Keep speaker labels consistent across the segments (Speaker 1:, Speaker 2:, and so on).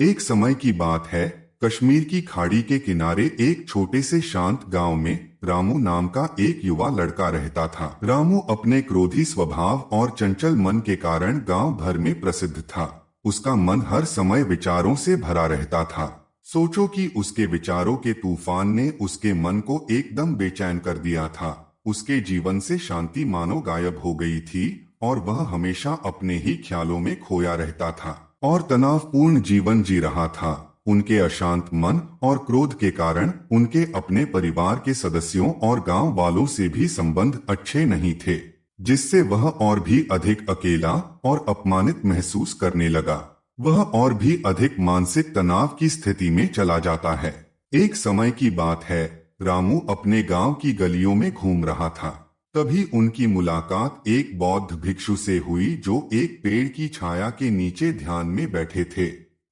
Speaker 1: एक समय की बात है। कश्मीर की खाड़ी के किनारे एक छोटे से शांत गांव में रामू नाम का एक युवा लड़का रहता था। रामू अपने क्रोधी स्वभाव और चंचल मन के कारण गांव भर में प्रसिद्ध था। उसका मन हर समय विचारों से भरा रहता था। सोचो कि उसके विचारों के तूफान ने उसके मन को एकदम बेचैन कर दिया था। उसके जीवन से शांति मानो गायब हो गई थी और वह हमेशा अपने ही ख्यालों में खोया रहता था और तनावपूर्ण जीवन जी रहा था। उनके अशांत मन और क्रोध के कारण उनके अपने परिवार के सदस्यों और गांव वालों से भी संबंध अच्छे नहीं थे, जिससे वह और भी अधिक अकेला और अपमानित महसूस करने लगा। वह और भी अधिक मानसिक तनाव की स्थिति में चला जाता है। एक समय की बात है, रामू अपने गांव की गलियों में घूम रहा था। तभी उनकी मुलाकात एक बौद्ध भिक्षु से हुई जो एक पेड़ की छाया के नीचे ध्यान में बैठे थे।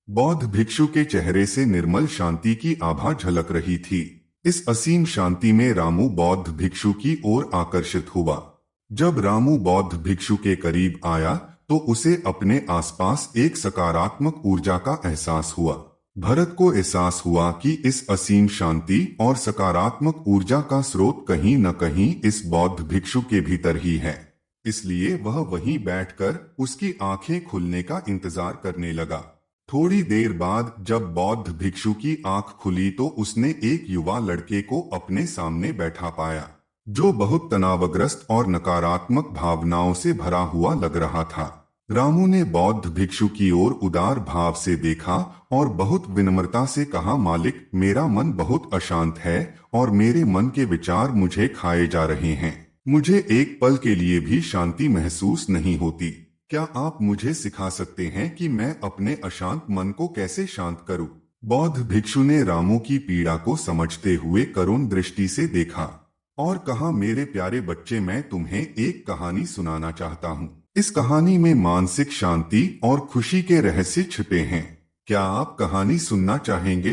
Speaker 1: बौद्ध भिक्षु के चेहरे से निर्मल शांति की आभा झलक रही थी। इस असीम शांति में रामू बौद्ध भिक्षु की ओर आकर्षित हुआ। जब रामू बौद्ध भिक्षु के करीब आया तो उसे अपने आसपास एक सकारात्मक ऊर्जा का एहसास हुआ। भरत को एहसास हुआ कि इस असीम शांति और सकारात्मक ऊर्जा का स्रोत कहीं न कहीं इस बौद्ध भिक्षु के भीतर ही है। इसलिए वह वहीं बैठकर उसकी आंखें खुलने का इंतजार करने लगा। थोड़ी देर बाद जब बौद्ध भिक्षु की आंख खुली तो उसने एक युवा लड़के को अपने सामने बैठा पाया, जो बहुत तनावग्रस्त और नकारात्मक भावनाओं से भरा हुआ लग रहा था। रामू ने बौद्ध भिक्षु की ओर उदार भाव से देखा और बहुत विनम्रता से कहा, मालिक, मेरा मन बहुत अशांत है और मेरे मन के विचार मुझे खाए जा रहे हैं। मुझे एक पल के लिए भी शांति महसूस नहीं होती। क्या आप मुझे सिखा सकते हैं कि मैं अपने अशांत मन को कैसे शांत करूं? बौद्ध भिक्षु ने रामू की पीड़ा को समझते हुए करुण दृष्टि से देखा और कहा, मेरे प्यारे बच्चे, मैं तुम्हें एक कहानी सुनाना चाहता हूँ। इस कहानी में मानसिक शांति और खुशी के रहस्य छिपे हैं। क्या आप कहानी सुनना चाहेंगे?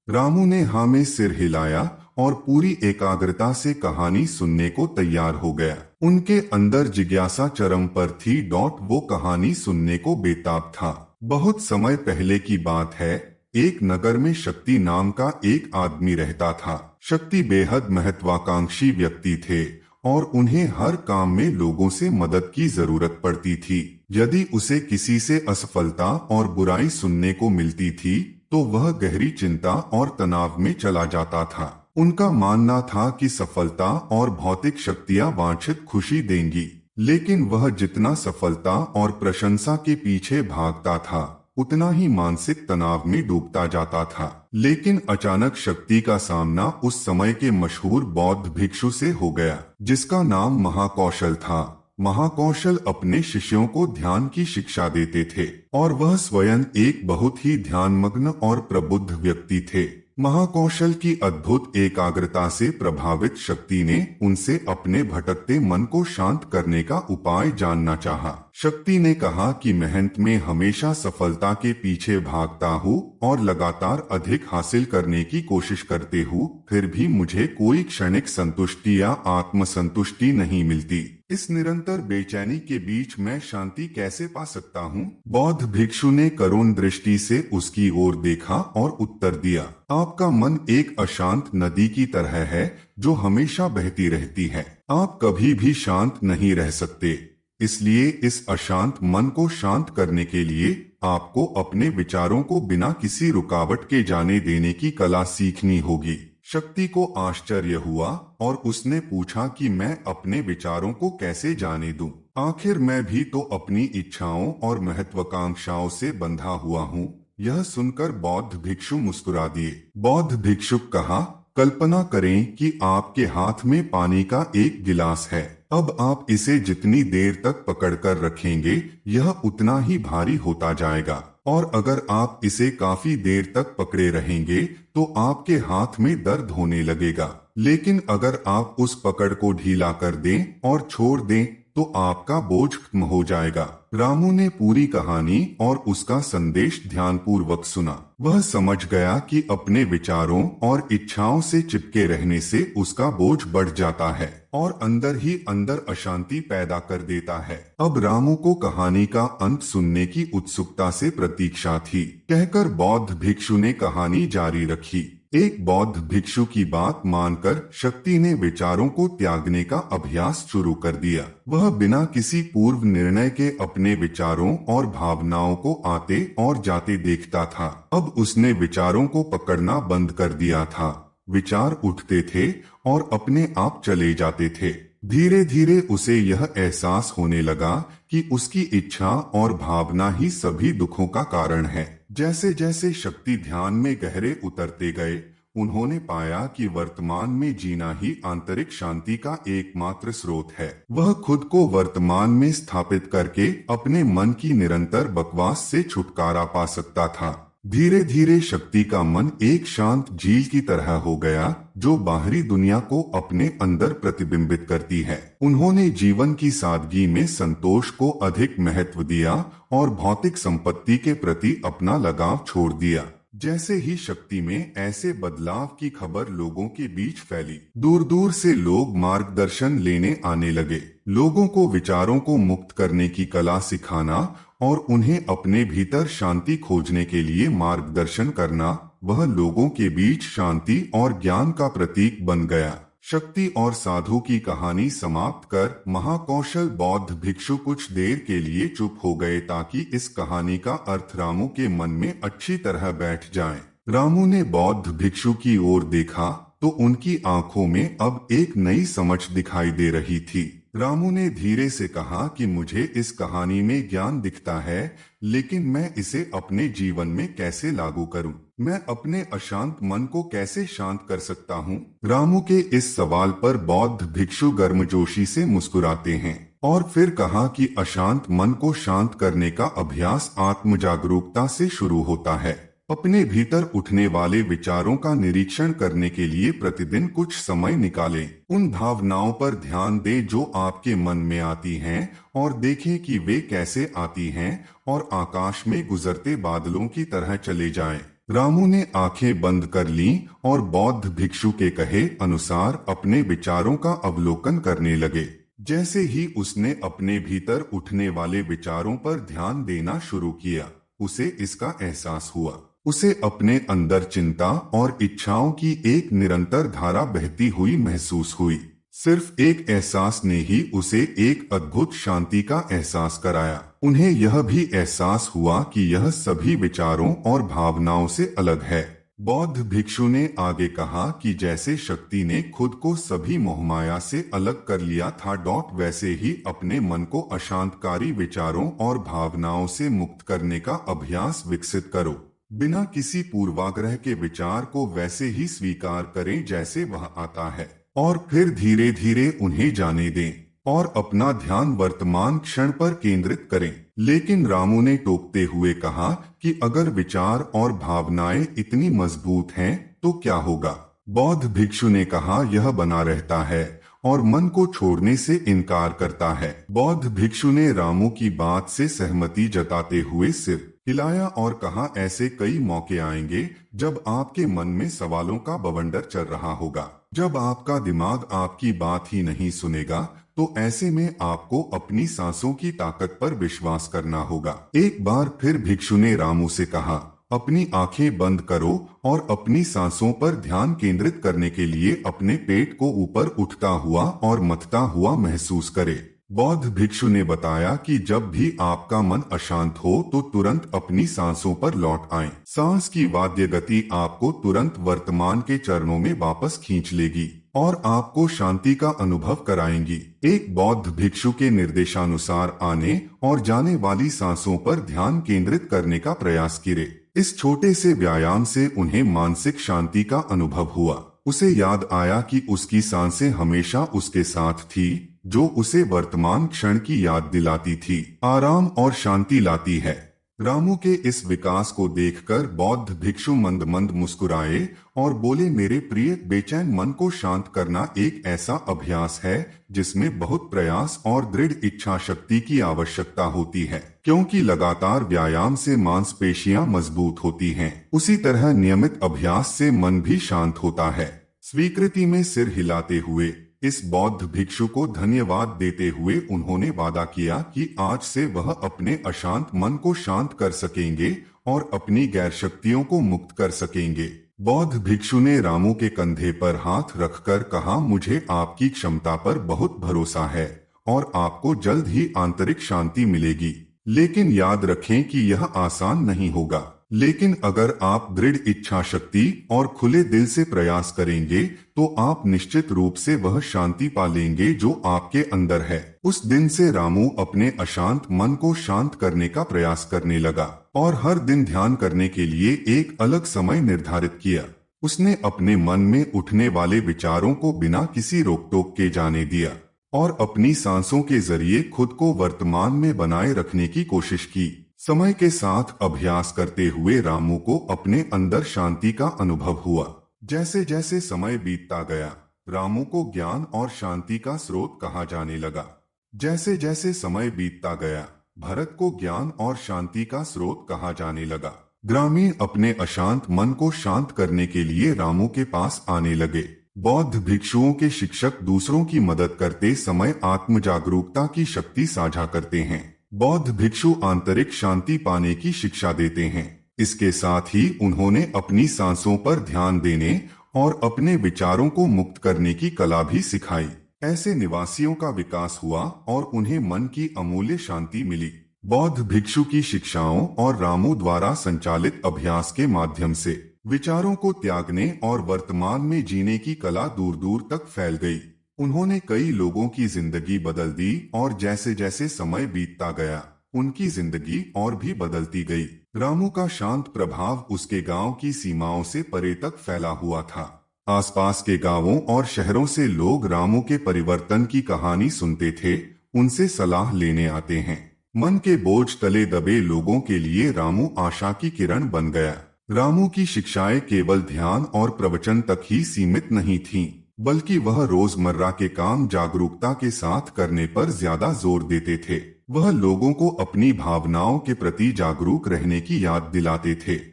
Speaker 1: रामू ने हाँ में सिर हिलाया और पूरी एकाग्रता से कहानी सुनने को तैयार हो गया। उनके अंदर जिज्ञासा चरम पर थी। वो कहानी सुनने को बेताब था। बहुत समय पहले की बात है। एक नगर में शक्ति नाम का एक आदमी रहता था। शक्ति बेहद महत्वाकांक्षी व्यक्ति थे और उन्हें हर काम में लोगों से मदद की जरूरत पड़ती थी। यदि उसे किसी से असफलता और बुराई सुनने को मिलती थी तो वह गहरी चिंता और तनाव में चला जाता था। उनका मानना था कि सफलता और भौतिक शक्तियां वांछित खुशी देंगी, लेकिन वह जितना सफलता और प्रशंसा के पीछे भागता था उतना ही मानसिक तनाव में डूबता जाता था। लेकिन अचानक शक्ति का सामना उस समय के मशहूर बौद्ध भिक्षु से हो गया, जिसका नाम महाकौशल था। महाकौशल अपने शिष्यों को ध्यान की शिक्षा देते थे और वह स्वयं एक बहुत ही ध्यानमग्न और प्रबुद्ध व्यक्ति थे। महाकौशल की अद्भुत एकाग्रता से प्रभावित शक्ति ने उनसे अपने भटकते मन को शांत करने का उपाय जानना चाहा। शक्ति ने कहा कि मेहनत में हमेशा सफलता के पीछे भागता हूँ और लगातार अधिक हासिल करने की कोशिश करते हूँ, फिर भी मुझे कोई क्षणिक संतुष्टि या आत्मसंतुष्टि नहीं मिलती। इस निरंतर बेचैनी के बीच मैं शांति कैसे पा सकता हूँ? बौद्ध भिक्षु ने करुण दृष्टि से उसकी ओर देखा और उत्तर दिया, आपका मन एक अशांत नदी की तरह है जो हमेशा बहती रहती है। आप कभी भी शांत नहीं रह सकते। इसलिए इस अशांत मन को शांत करने के लिए आपको अपने विचारों को बिना किसी रुकावट के जाने देने की कला सीखनी होगी। शक्ति को आश्चर्य हुआ और उसने पूछा कि मैं अपने विचारों को कैसे जाने दूं? आखिर मैं भी तो अपनी इच्छाओं और महत्वाकांक्षाओं से बंधा हुआ हूँ। यह सुनकर बौद्ध भिक्षु मुस्कुरा दिए। बौद्ध भिक्षुक कहा, कल्पना करें कि आपके हाथ में पानी का एक गिलास है। अब आप इसे जितनी देर तक पकड़कर रखेंगे यह उतना ही भारी होता जाएगा, और अगर आप इसे काफी देर तक पकड़े रहेंगे तो आपके हाथ में दर्द होने लगेगा। लेकिन अगर आप उस पकड़ को ढीला कर दें और छोड़ दें तो आपका बोझ खत्म हो जाएगा। रामू ने पूरी कहानी और उसका संदेश ध्यानपूर्वक सुना। वह समझ गया कि अपने विचारों और इच्छाओं से चिपके रहने से उसका बोझ बढ़ जाता है और अंदर ही अंदर अशांति पैदा कर देता है। अब रामू को कहानी का अंत सुनने की उत्सुकता से प्रतीक्षा थी। कहकर बौद्ध भिक्षु ने कहानी जारी रखी। एक बौद्ध भिक्षु की बात मानकर शक्ति ने विचारों को त्यागने का अभ्यास शुरू कर दिया। वह बिना किसी पूर्व निर्णय के अपने विचारों और भावनाओं को आते और जाते देखता था। अब उसने विचारों को पकड़ना बंद कर दिया था। विचार उठते थे और अपने आप चले जाते थे। धीरे धीरे उसे यह एहसास होने लगा कि उसकी इच्छा और भावना ही सभी दुखों का कारण है। जैसे जैसे शक्ति ध्यान में गहरे उतरते गए, उन्होंने पाया कि वर्तमान में जीना ही आंतरिक शांति का एकमात्र स्रोत है। वह खुद को वर्तमान में स्थापित करके अपने मन की निरंतर बकवास से छुटकारा पा सकता था। धीरे धीरे शक्ति का मन एक शांत झील की तरह हो गया, जो बाहरी दुनिया को अपने अंदर प्रतिबिंबित करती है। उन्होंने जीवन की सादगी में संतोष को अधिक महत्व दिया और भौतिक संपत्ति के प्रति अपना लगाव छोड़ दिया। जैसे ही शक्ति में ऐसे बदलाव की खबर लोगों के बीच फैली, दूर दूर से लोग मार्गदर्शन लेने आने लगे। लोगों को विचारों को मुक्त करने की कला सिखाना और उन्हें अपने भीतर शांति खोजने के लिए मार्गदर्शन करना, वह लोगों के बीच शांति और ज्ञान का प्रतीक बन गया। शक्ति और साधु की कहानी समाप्त कर महाकौशल बौद्ध भिक्षु कुछ देर के लिए चुप हो गए ताकि इस कहानी का अर्थ रामू के मन में अच्छी तरह बैठ जाए। रामू ने बौद्ध भिक्षु की ओर देखा तो उनकी आंखों में अब एक नई समझ दिखाई दे रही थी। रामू ने धीरे से कहा कि मुझे इस कहानी में ज्ञान दिखता है, लेकिन मैं इसे अपने जीवन में कैसे लागू करूं? मैं अपने अशांत मन को कैसे शांत कर सकता हूं? रामू के इस सवाल पर बौद्ध भिक्षु गर्मजोशी से मुस्कुराते हैं और फिर कहा कि अशांत मन को शांत करने का अभ्यास आत्म जागरूकता से शुरू होता है। अपने भीतर उठने वाले विचारों का निरीक्षण करने के लिए प्रतिदिन कुछ समय निकालें। उन भावनाओं पर ध्यान दें जो आपके मन में आती हैं और देखें कि वे कैसे आती हैं और आकाश में गुजरते बादलों की तरह चले जाएं। रामू ने आंखें बंद कर लीं और बौद्ध भिक्षु के कहे अनुसार अपने विचारों का अवलोकन करने लगे। जैसे ही उसने अपने भीतर उठने वाले विचारों पर ध्यान देना शुरू किया, उसे इसका एहसास हुआ। उसे अपने अंदर चिंता और इच्छाओं की एक निरंतर धारा बहती हुई महसूस हुई। सिर्फ एक एहसास ने ही उसे एक अद्भुत शांति का एहसास कराया। उन्हें यह भी एहसास हुआ कि यह सभी विचारों और भावनाओं से अलग है। बौद्ध भिक्षु ने आगे कहा कि जैसे शक्ति ने खुद को सभी मोहमाया से अलग कर लिया था, वैसे ही अपने मन को अशांतकारी विचारों और भावनाओं से मुक्त करने का अभ्यास विकसित करो। बिना किसी पूर्वाग्रह के विचार को वैसे ही स्वीकार करें जैसे वह आता है और फिर धीरे धीरे उन्हें जाने दें और अपना ध्यान वर्तमान क्षण पर केंद्रित करें। लेकिन रामू ने टोकते हुए कहा कि अगर विचार और भावनाएं इतनी मजबूत हैं तो क्या होगा? बौद्ध भिक्षु ने कहा यह बना रहता है और मन को छोड़ने से इनकार करता है। बौद्ध भिक्षु ने रामू की बात से सहमति जताते हुए सिर हिलाया और कहा ऐसे कई मौके आएंगे जब आपके मन में सवालों का बवंडर चल रहा होगा। जब आपका दिमाग आपकी बात ही नहीं सुनेगा तो ऐसे में आपको अपनी सांसों की ताकत पर विश्वास करना होगा। एक बार फिर भिक्षु ने रामू से कहा अपनी आंखें बंद करो और अपनी सांसों पर ध्यान केंद्रित करने के लिए अपने पेट को ऊपर उठता हुआ और मथता हुआ महसूस करें। बौद्ध भिक्षु ने बताया कि जब भी आपका मन अशांत हो तो तुरंत अपनी सांसों पर लौट आएं। सांस की वाद्य गति आपको तुरंत वर्तमान के चरणों में वापस खींच लेगी और आपको शांति का अनुभव कराएंगी। एक बौद्ध भिक्षु के निर्देशानुसार आने और जाने वाली सांसों पर ध्यान केंद्रित करने का प्रयास किए। इस छोटे से व्यायाम से उन्हें मानसिक शांति का अनुभव हुआ। उसे याद आया कि उसकी सांसें हमेशा उसके साथ थी, जो उसे वर्तमान क्षण की याद दिलाती थी, आराम और शांति लाती है। रामू के इस विकास को देखकर बौद्ध भिक्षु मंद मंद मुस्कुराए और बोले, मेरे प्रिय, बेचैन मन को शांत करना एक ऐसा अभ्यास है जिसमें बहुत प्रयास और दृढ़ इच्छा शक्ति की आवश्यकता होती है, क्योंकि लगातार व्यायाम से मांसपेशियां मजबूत होती हैं। उसी तरह नियमित अभ्यास से मन भी शांत होता है। स्वीकृति में सिर हिलाते हुए इस बौद्ध भिक्षु को धन्यवाद देते हुए उन्होंने वादा किया कि आज से वह अपने अशांत मन को शांत कर सकेंगे और अपनी गैर शक्तियों को मुक्त कर सकेंगे। बौद्ध भिक्षु ने रामू के कंधे पर हाथ रखकर कहा, मुझे आपकी क्षमता पर बहुत भरोसा है और आपको जल्द ही आंतरिक शांति मिलेगी। लेकिन याद रखें कि यह आसान नहीं होगा। लेकिन अगर आप दृढ़ इच्छा शक्ति और खुले दिल से प्रयास करेंगे तो आप निश्चित रूप से वह शांति पा लेंगे जो आपके अंदर है। उस दिन से रामू अपने अशांत मन को शांत करने का प्रयास करने लगा और हर दिन ध्यान करने के लिए एक अलग समय निर्धारित किया। उसने अपने मन में उठने वाले विचारों को बिना किसी रोक टोक के जाने दिया और अपनी सांसों के जरिए खुद को वर्तमान में बनाए रखने की कोशिश की। समय के साथ अभ्यास करते हुए रामू को अपने अंदर शांति का अनुभव हुआ। जैसे जैसे समय बीतता गया, रामू को ज्ञान और शांति का स्रोत कहा जाने लगा। जैसे जैसे समय बीतता गया, भरत को ज्ञान और शांति का स्रोत कहा जाने लगा। ग्रामीण अपने अशांत मन को शांत करने के लिए रामू के पास आने लगे। बौद्ध भिक्षुओं के शिक्षक दूसरों की मदद करते समय आत्म जागरूकता की शक्ति साझा करते हैं। बौद्ध भिक्षु आंतरिक शांति पाने की शिक्षा देते हैं। इसके साथ ही उन्होंने अपनी सांसों पर ध्यान देने और अपने विचारों को मुक्त करने की कला भी सिखाई। ऐसे निवासियों का विकास हुआ और उन्हें मन की अमूल्य शांति मिली। बौद्ध भिक्षु की शिक्षाओं और रामू द्वारा संचालित अभ्यास के माध्यम से विचारों को त्यागने और वर्तमान में जीने की कला दूर दूर तक फैल गई। उन्होंने कई लोगों की जिंदगी बदल दी और जैसे जैसे समय बीतता गया, उनकी जिंदगी और भी बदलती गई। रामू का शांत प्रभाव उसके गांव की सीमाओं से परे तक फैला हुआ था। आसपास के गांवों और शहरों से लोग रामू के परिवर्तन की कहानी सुनते थे, उनसे सलाह लेने आते हैं। मन के बोझ तले दबे लोगों के लिए रामू आशा की किरण बन गया। रामू की शिक्षाएं केवल ध्यान और प्रवचन तक ही सीमित नहीं थीं, बल्कि वह रोजमर्रा के काम जागरूकता के साथ करने पर ज्यादा जोर देते थे। वह लोगों को अपनी भावनाओं के प्रति जागरूक रहने की याद दिलाते थे।